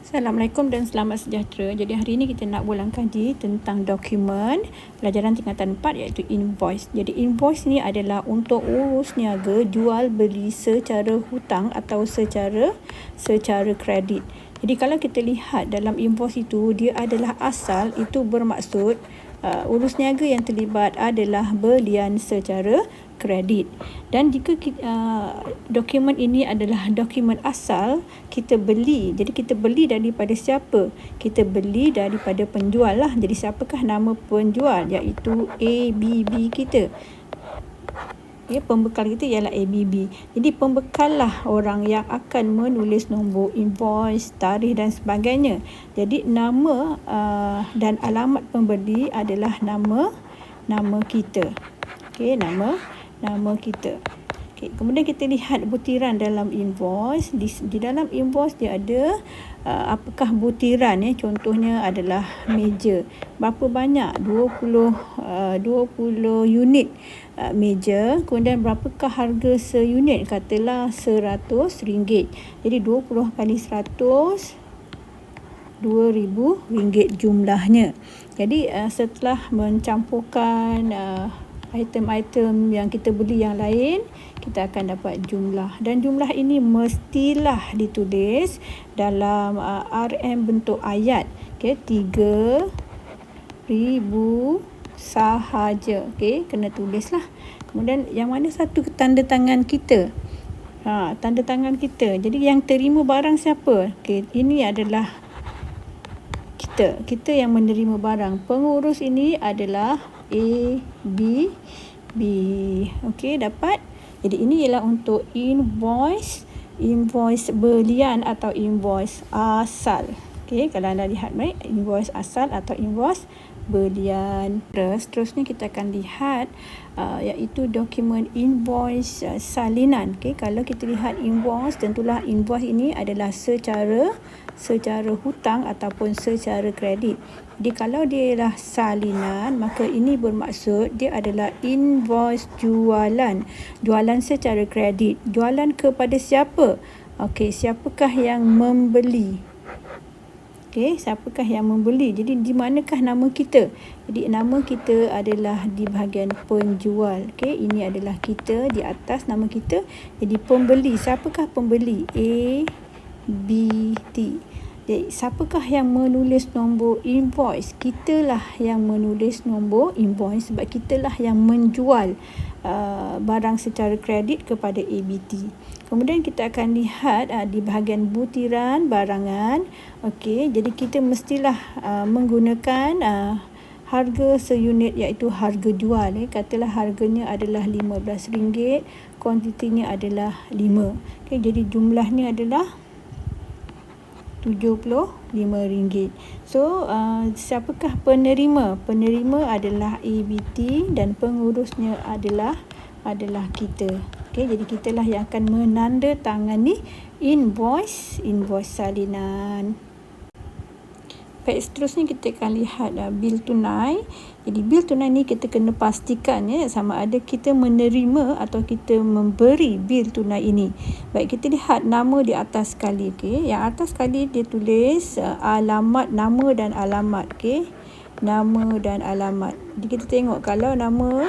Assalamualaikum dan selamat sejahtera. Jadi hari ini kita nak ulang kaji tentang dokumen pelajaran tingkatan 4 iaitu invoice. Jadi invoice ni adalah untuk urus niaga jual beli secara hutang atau secara kredit. Jadi kalau kita lihat dalam invoice itu, dia adalah asal, itu bermaksud urus niaga yang terlibat adalah belian secara kredit. Dan jika dokumen ini adalah dokumen asal, kita beli. Jadi kita beli daripada siapa? Kita beli daripada penjual lah. Jadi siapakah nama penjual? Iaitu ABB kita. Pembekal kita ialah ABB. Jadi pembekal lah orang yang akan menulis nombor invoice, tarikh dan sebagainya. Jadi nama dan alamat pembeli adalah nama kita. Nama kita. Kemudian kita lihat butiran dalam invoice. Di dalam invoice dia ada apakah butiran contohnya adalah meja. Berapa banyak? 20 unit meja. Kemudian berapakah harga seunit? Katalah RM100. Jadi 20 kali 100, RM2,000 jumlahnya. Jadi setelah mencampurkan item-item yang kita beli yang lain, kita akan dapat jumlah. Dan jumlah ini mestilah ditulis dalam RM bentuk ayat. 3,000 sahaja. Kena tulislah. Kemudian yang mana satu tanda tangan kita? Tanda tangan kita. Jadi yang terima barang siapa? Ini adalah kita yang menerima barang. Pengurus ini adalah ABB. Dapat. Jadi ini ialah untuk invoice belian atau invoice asal. Kalau anda lihat baik, invoice asal atau invoice belian. Seterusnya kita akan lihat iaitu dokumen invoice salinan. Kalau kita lihat invoice, tentulah invoice ini adalah secara hutang ataupun secara kredit. Jadi kalau dia ialah salinan, maka ini bermaksud dia adalah invoice jualan secara kredit. Jualan kepada siapa? Siapakah yang membeli? Siapakah yang membeli? Jadi di manakah nama kita? Jadi nama kita adalah di bahagian penjual. Ini adalah kita di atas nama kita. Jadi pembeli, siapakah pembeli? ABT. Jadi siapakah yang menulis nombor invoice? Kitalah yang menulis nombor invoice sebab kitalah yang menjual barang secara kredit kepada ABT. Kemudian kita akan lihat di bahagian butiran barangan. Jadi kita mestilah menggunakan harga seunit iaitu harga jual. Katalah harganya adalah RM15, kuantitinya adalah 5. Jadi jumlahnya adalah RM75. So siapakah penerima? Penerima adalah ABT dan pengurusnya adalah kita. Jadi kitalah yang akan menandatangani invoice salinan. Baik, seterusnya kita akan lihat bil tunai. Jadi bil tunai ni kita kena pastikan sama ada kita menerima atau kita memberi bil tunai ini. Baik, kita lihat nama di atas sekali. Yang atas sekali dia tulis alamat, nama dan alamat. Nama dan alamat. Jadi kita tengok kalau nama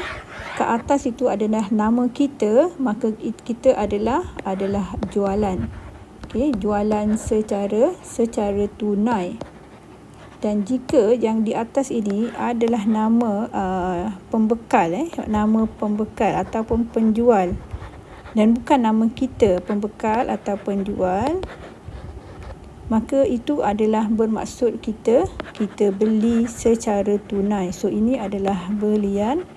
ke atas itu adalah nama kita, maka kita adalah jualan. Jualan secara tunai. Dan jika yang di atas ini adalah nama pembekal, nama pembekal ataupun penjual dan bukan nama kita, pembekal atau penjual, maka itu adalah bermaksud kita beli secara tunai. So ini adalah belian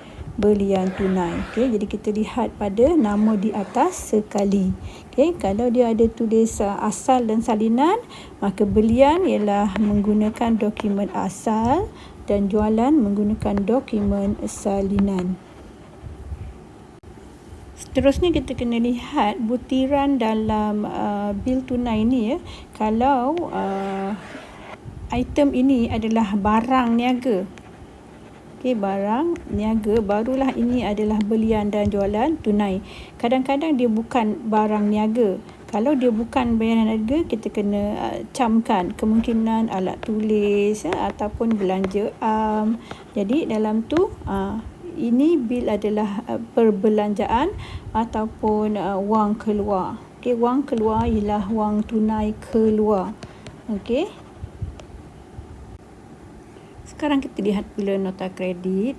tunai. Jadi kita lihat pada nama di atas sekali. Kalau dia ada tulis asal dan salinan, maka belian ialah menggunakan dokumen asal dan jualan menggunakan dokumen salinan. Seterusnya kita kena lihat butiran dalam bil tunai ini. Kalau item ini adalah barang niaga. Barang niaga, barulah ini adalah belian dan jualan tunai. Kadang-kadang dia bukan barang niaga. Kalau dia bukan bayaran harga, kita kena camkan kemungkinan alat tulis ataupun belanja jadi dalam tu ini bil adalah perbelanjaan ataupun wang keluar. Okey, wang keluar ialah wang tunai keluar. Okey. Sekarang kita lihat pula nota kredit.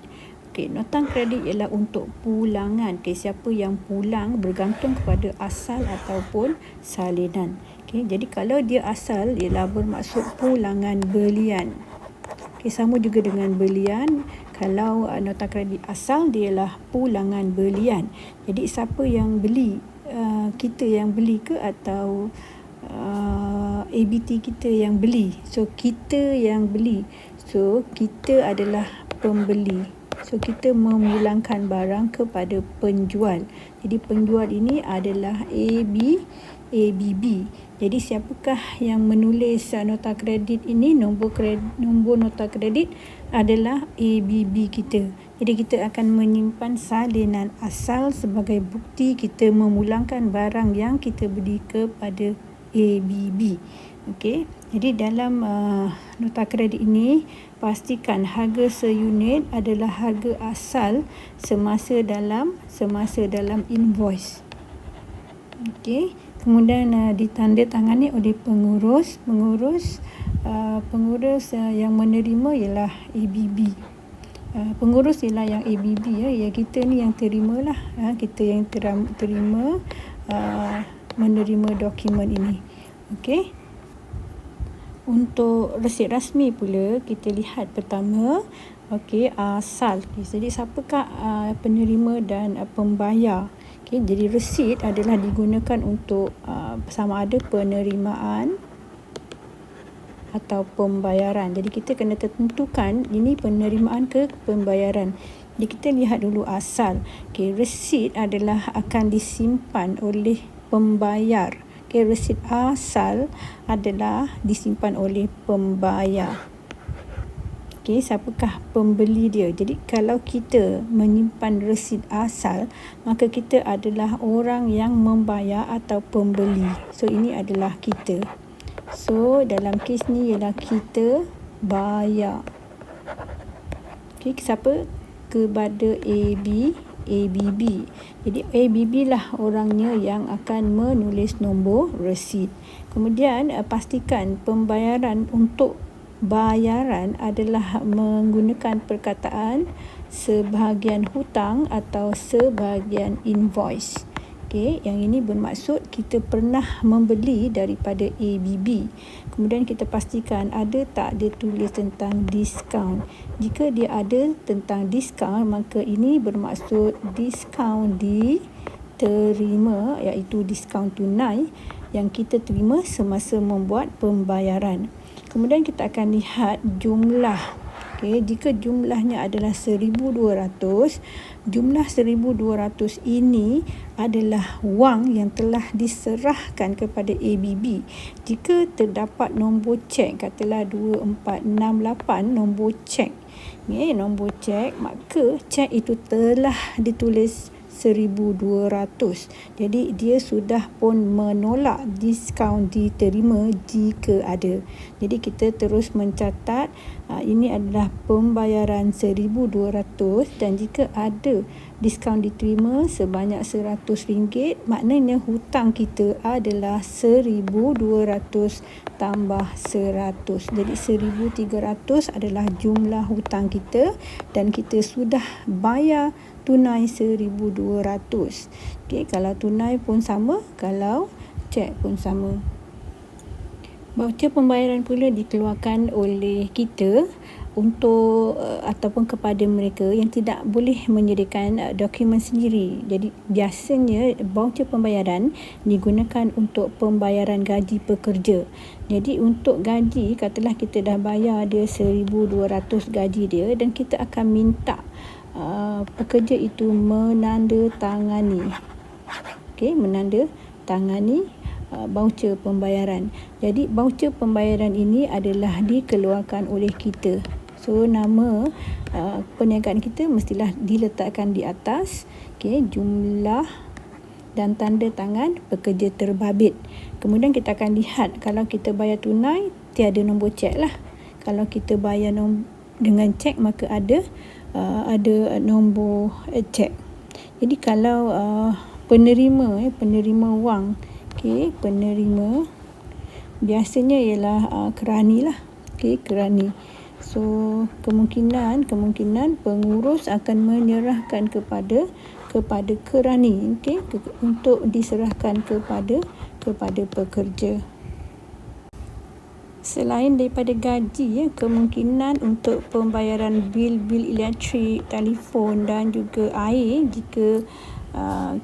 Okey, nota kredit ialah untuk pulangan. Okey, siapa yang pulang bergantung kepada asal ataupun salinan. Okey, jadi kalau dia asal ialah bermaksud pulangan belian. Okey, sama juga dengan belian. Kalau nota kredit asal dia ialah pulangan belian. Jadi siapa yang beli? Kita yang beli ke atau ABT kita yang beli? So kita yang beli. So kita adalah pembeli. So kita memulangkan barang kepada penjual. Jadi penjual ini adalah ABB. Jadi siapakah yang menulis nota kredit ini? Nombor nota kredit adalah ABB kita. Jadi kita akan menyimpan salinan asal sebagai bukti kita memulangkan barang yang kita beli kepada ABB. Okey. Jadi dalam nota kredit ini pastikan harga seunit adalah harga asal semasa dalam invoice. Okey. Kemudian ditandatangani oleh pengurus yang menerima ialah ABB. Pengurus ialah yang ABB ya kita ni yang terimalah kita yang terima menerima dokumen ini. Okey. Untuk resit rasmi pula kita lihat pertama asal. Jadi siapakah penerima dan pembayar. Okey, jadi resit adalah digunakan untuk sama ada penerimaan atau pembayaran. Jadi kita kena tentukan ini penerimaan ke pembayaran. Jadi kita lihat dulu asal. Okey, resit adalah akan disimpan oleh pembayar. Okey, resit asal adalah disimpan oleh pembayar. Okey, siapakah pembeli dia? Jadi kalau kita menyimpan resit asal, maka kita adalah orang yang membayar atau pembeli. So ini adalah kita. So dalam kes ni ialah kita bayar. Okey, siapa? Kepada ABB. Jadi ABB lah orangnya yang akan menulis nombor resit. Kemudian pastikan pembayaran untuk bayaran adalah menggunakan perkataan sebahagian hutang atau sebahagian invoice. Okey, yang ini bermaksud kita pernah membeli daripada ABB. Kemudian kita pastikan ada tak dia tulis tentang diskaun. Jika dia ada tentang diskaun, maka ini bermaksud diskaun diterima, iaitu diskaun tunai yang kita terima semasa membuat pembayaran. Kemudian kita akan lihat jumlah. Okey, jika jumlahnya adalah 1,200, jumlah 1,200 ini adalah wang yang telah diserahkan kepada ABB. Jika terdapat nombor cek, katalah 2468 nombor cek. Nombor cek, maka cek itu telah ditulis 1,200. Jadi dia sudah pun menolak diskaun diterima jika ada. Jadi kita terus mencatat ini adalah pembayaran 1,200 dan jika ada diskaun diterima sebanyak RM100, maknanya hutang kita adalah 1,200 tambah 100. Jadi 1,300 adalah jumlah hutang kita dan kita sudah bayar tunai 1,200. Okey, kalau tunai pun sama, kalau cek pun sama. Voucher pembayaran pula dikeluarkan oleh kita untuk ataupun kepada mereka yang tidak boleh menyediakan dokumen sendiri. Jadi biasanya voucher pembayaran digunakan untuk pembayaran gaji pekerja. Jadi untuk gaji, katalah kita dah bayar dia 1,200 gaji dia dan kita akan minta pekerja itu menandatangani. Okey, menandatangani voucher pembayaran. Jadi voucher pembayaran ini adalah dikeluarkan oleh kita. So nama perniagaan kita mestilah diletakkan di atas. Okey, jumlah dan tanda tangan pekerja terbabit. Kemudian kita akan lihat kalau kita bayar tunai tiada nombor cek lah. Kalau kita bayar dengan cek maka ada nombor cek. Jadi kalau penerima wang, penerima biasanya ialah kerani lah. Kerani. So kemungkinan pengurus akan menyerahkan kepada kerani, untuk diserahkan kepada pekerja. Selain daripada gaji, kemungkinan untuk pembayaran bil elektrik, telefon dan juga air, jika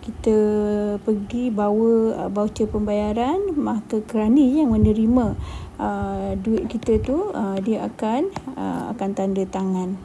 kita pergi bawa voucher pembayaran, maka kerani yang menerima duit kita tu dia akan tanda tangan.